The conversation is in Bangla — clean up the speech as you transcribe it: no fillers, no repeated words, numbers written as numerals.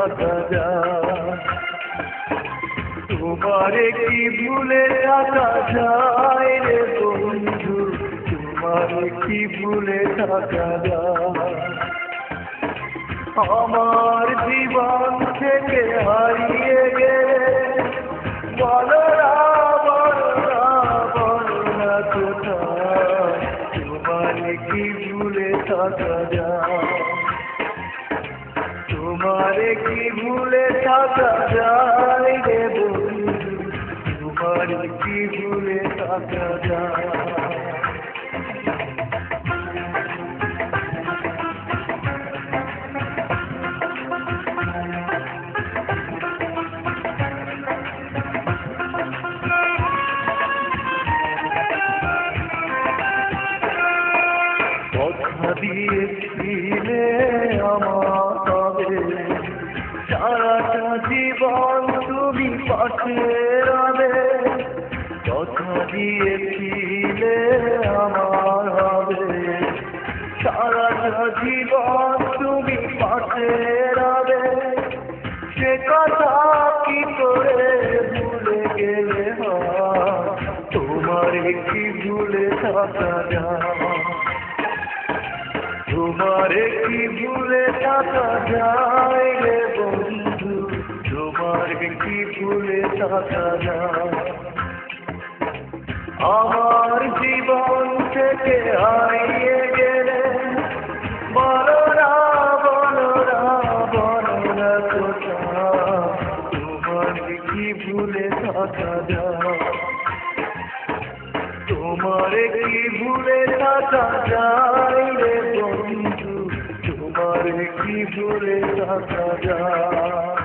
থাকা যায়, তোমারে কি ভুলে থাকা যায় রে বন্ধু, তোমারে কি ভুলে থাকা যায়। আমার জীবন থেকে হারিয়ে গেলে বলো না বলো না বলো না কোথায়, তোমারে কি ভুলে থাকা যায়, তোমারে কি ভুলে থাকা যায় রে বন্ধু, তোমারে কি ভুলে থাকা যায়। কথা দিয়েছিলে আমাকে সারাটা জীবন তুমি পাশে রবে, কথা দিয়েছিলে আমার হবে সারাটা জীবন তুমি পাশে রবে, সে কথা কি করে ভুলে গেলে হয়, তোমারে কি ভুলে থাকা যায়, তোমারে কি ভুলে থাকা যায় রে বন্ধু, তোমারে কি ভুলে থাকা যায়। আমার জীবন থেকে হারিয়ে গেলে বলো না বলো না বলো না কোথায়, তোমারে কি ভুলে থাকা যায়, তোমারে কি ভুলে থাকা যায় রে বন্ধু, তোমারে কি ভুলে থাকা যায়।